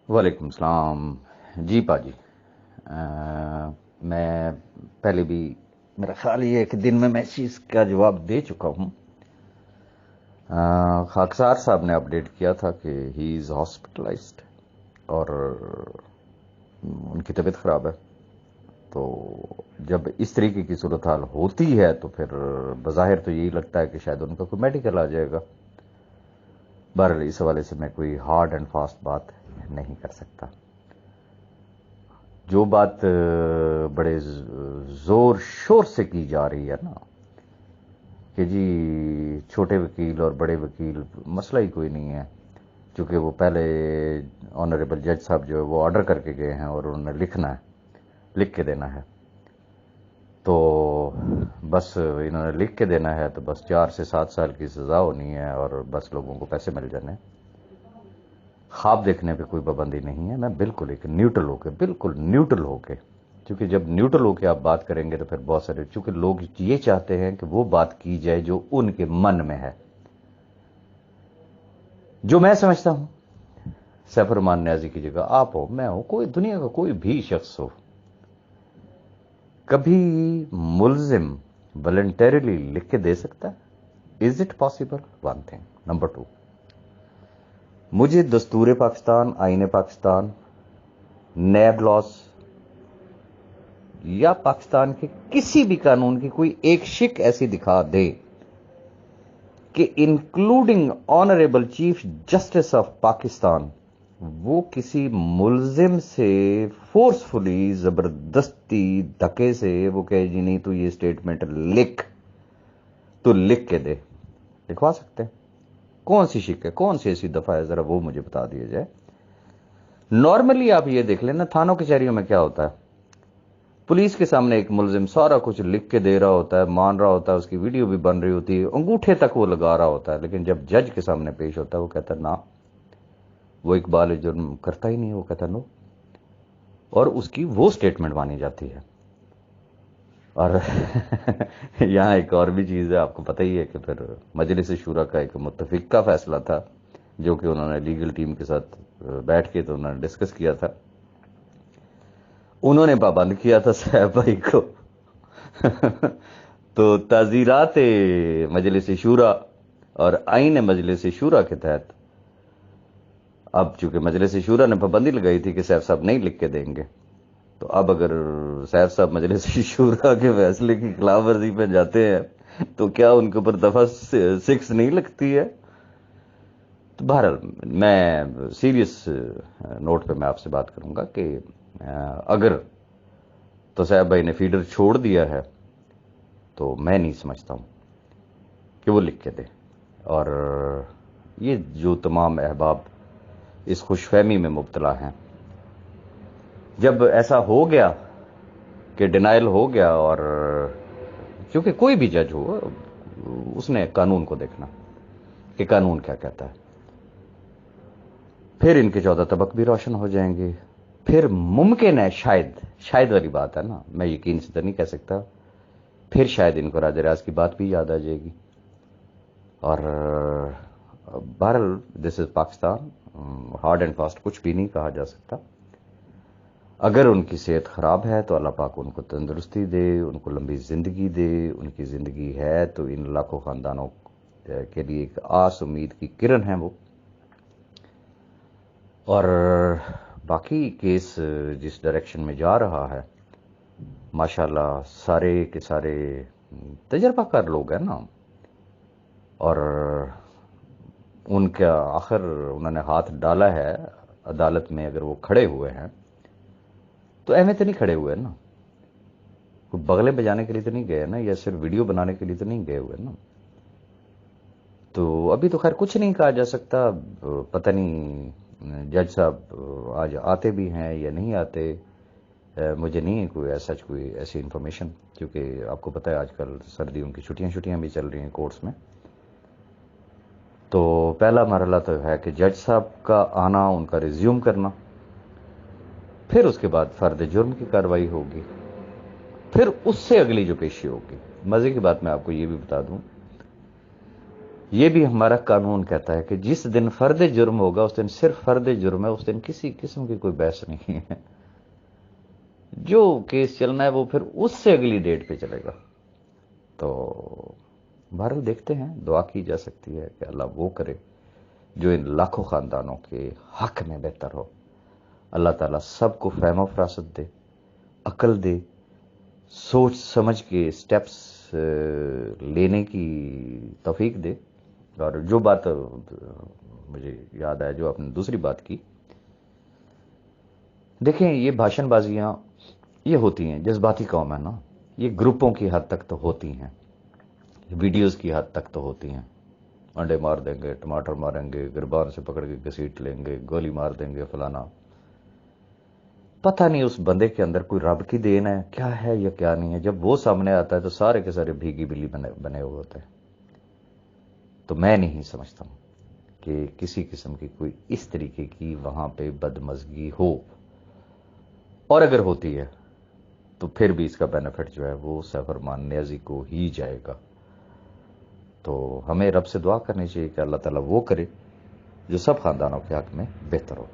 وعلیکم السلام جی پاجی۔ میں پہلے بھی میرا خیال یہ ہے کہ دن میں اس چیز کا جواب دے چکا ہوں۔ خاکسار صاحب نے اپڈیٹ کیا تھا کہ ہی از ہاسپٹلائزڈ اور ان کی طبیعت خراب ہے، تو جب اس طریقے کی صورتحال ہوتی ہے تو پھر بظاہر تو یہی لگتا ہے کہ شاید ان کا کوئی میڈیکل آ جائے گا۔ بہرحال اس حوالے سے میں کوئی ہارڈ اینڈ فاسٹ بات نہیں کر سکتا۔ جو بات بڑے زور شور سے کی جا رہی ہے نا کہ جی چھوٹے وکیل اور بڑے وکیل، مسئلہ ہی کوئی نہیں ہے، چونکہ وہ پہلے آنریبل جج صاحب جو ہے وہ آرڈر کر کے گئے ہیں اور انہوں نے لکھنا ہے، لکھ کے دینا ہے، تو بس انہوں نے لکھ کے دینا ہے، تو بس 4 سے 7 سال کی سزا ہونی ہے اور بس لوگوں کو پیسے مل جانے۔ خواب دیکھنے پہ کوئی پابندی نہیں ہے۔ میں بالکل ایک نیوٹرل ہو کے، بالکل نیوٹرل ہو کے، کیونکہ جب نیوٹرل ہو کے آپ بات کریں گے تو پھر بہت سارے، چونکہ لوگ یہ چاہتے ہیں کہ وہ بات کی جائے جو ان کے من میں ہے۔ جو میں سمجھتا ہوں، سیف الرحمان نیازی کی جگہ آپ ہو، میں ہوں، کوئی دنیا کا کوئی بھی شخص ہو، کبھی ملزم والنٹریلی لکھ کے دے سکتا ہے؟ Is it possible? One thing. Number 2، مجھے دستور پاکستان، آئین پاکستان، نیب لاس یا پاکستان کے کسی بھی قانون کی کوئی ایک شک ایسی دکھا دے کہ including honourable chief justice of Pakistan وہ کسی ملزم سے فورسفلی، زبردستی، دھکے سے وہ کہے جی نہیں تو یہ سٹیٹمنٹ لکھ، تو لکھ کے دے، لکھوا سکتے ہیں؟ کون سی شک ہے، کون سی ایسی دفعہ ہے، ذرا وہ مجھے بتا دیا جائے۔ نارملی آپ یہ دیکھ لینا تھانوں کچہریوں میں کیا ہوتا ہے، پولیس کے سامنے ایک ملزم سارا کچھ لکھ کے دے رہا ہوتا ہے، مان رہا ہوتا ہے، اس کی ویڈیو بھی بن رہی ہوتی ہے، انگوٹھے تک وہ لگا رہا ہوتا ہے، لیکن جب جج کے سامنے پیش ہوتا ہے وہ کہتا ہے نا، وہ اقبال جرم کرتا ہی نہیں، وہ کہتا نو، اور اس کی وہ سٹیٹمنٹ مانی جاتی ہے۔ اور یہاں ایک اور بھی چیز ہے، آپ کو پتہ ہی ہے کہ پھر مجلس شورا کا ایک متفقہ فیصلہ تھا جو کہ انہوں نے لیگل ٹیم کے ساتھ بیٹھ کے تو انہوں نے ڈسکس کیا تھا، انہوں نے پابند کیا تھا صاحب بھائی کو تو تعزیرات مجلس شورا اور آئین مجلس شورا کے تحت اب چونکہ مجلس شورا نے پابندی لگائی تھی کہ سیف صاحب نہیں لکھ کے دیں گے، تو اب اگر سیف صاحب مجلس شورا کے فیصلے کی خلاف ورزی پہ جاتے ہیں تو کیا ان کے اوپر دفعہ 6 نہیں لگتی ہے؟ تو بہرحال میں سیریس نوٹ پہ میں آپ سے بات کروں گا کہ اگر تو صاحب بھائی نے فیڈر چھوڑ دیا ہے تو میں نہیں سمجھتا ہوں کہ وہ لکھ کے دے۔ اور یہ جو تمام احباب اس خوش فہمی میں مبتلا ہیں، جب ایسا ہو گیا کہ ڈینائل ہو گیا، اور چونکہ کوئی بھی جج ہو اس نے قانون کو دیکھنا کہ قانون کیا کہتا ہے، پھر ان کے 14 طبق بھی روشن ہو جائیں گے، پھر ممکن ہے، شاید والی بات ہے نا، میں یقین سے تو نہیں کہہ سکتا، پھر شاید ان کو راج راز کی بات بھی یاد آ جائے گی۔ اور بہرحال دس از پاکستان، ہارڈ اینڈ فاسٹ کچھ بھی نہیں کہا جا سکتا۔ اگر ان کی صحت خراب ہے تو اللہ پاک ان کو تندرستی دے، ان کو لمبی زندگی دے، ان کی زندگی ہے تو ان لاکھوں خاندانوں کے لیے ایک آس امید کی کرن ہے وہ۔ اور باقی کیس جس ڈائریکشن میں جا رہا ہے، ماشاءاللہ سارے کے سارے تجربہ کار لوگ ہیں نا، اور ان کا آخر انہوں نے ہاتھ ڈالا ہے عدالت میں، اگر وہ کھڑے ہوئے ہیں تو اہمیت نہیں کھڑے ہوئے نا، کوئی بغلے بجانے کے لیے تو نہیں گئے نا، یا صرف ویڈیو بنانے کے لیے تو نہیں گئے ہوئے نا۔ تو ابھی تو خیر کچھ نہیں کہا جا سکتا، پتہ نہیں جج صاحب آج آتے بھی ہیں یا نہیں آتے، مجھے نہیں ہے کوئی سچ کوئی ایسی انفارمیشن، کیونکہ آپ کو پتہ ہے آج کل سردیوں کی چھٹیاں بھی چل رہی ہیں کورٹس میں۔ تو پہلا مرحلہ تو ہے کہ جج صاحب کا آنا، ان کا ریزیوم کرنا، پھر اس کے بعد فرد جرم کی کارروائی ہوگی، پھر اس سے اگلی جو پیشی ہوگی۔ مزے کی بات میں آپ کو یہ بھی بتا دوں، یہ بھی ہمارا قانون کہتا ہے کہ جس دن فرد جرم ہوگا اس دن صرف فرد جرم ہے، اس دن کسی قسم کی کوئی بحث نہیں ہے، جو کیس چلنا ہے وہ پھر اس سے اگلی ڈیٹ پہ چلے گا۔ تو بہرحال دیکھتے ہیں، دعا کی جا سکتی ہے کہ اللہ وہ کرے جو ان لاکھوں خاندانوں کے حق میں بہتر ہو۔ اللہ تعالیٰ سب کو فہم و فراست دے، عقل دے، سوچ سمجھ کے سٹیپس لینے کی توفیق دے۔ اور جو بات مجھے یاد آیا، جو آپ نے دوسری بات کی، دیکھیں یہ بھاشن بازیاں یہ ہوتی ہیں، جذباتی قوم ہے نا، یہ گروپوں کی حد تک تو ہوتی ہیں، ویڈیوز کی حد تک تو ہوتی ہیں، انڈے مار دیں گے، ٹماٹر ماریں گے، گربان سے پکڑ کے گھسیٹ لیں گے، گولی مار دیں گے، فلانا۔ پتہ نہیں اس بندے کے اندر کوئی رب کی دین ہے کیا ہے یا کیا نہیں ہے، جب وہ سامنے آتا ہے تو سارے کے سارے بھیگی بلی بنے ہوئے ہوتے ہیں۔ تو میں نہیں سمجھتا ہوں کہ کسی قسم کی کوئی اس طریقے کی وہاں پہ بدمزگی ہو، اور اگر ہوتی ہے تو پھر بھی اس کا بینیفٹ جو ہے وہ سفرمان نیازی کو ہی جائے گا۔ تو ہمیں رب سے دعا کرنی چاہیے کہ اللہ تعالیٰ وہ کرے جو سب خاندانوں کے حق میں بہتر ہو۔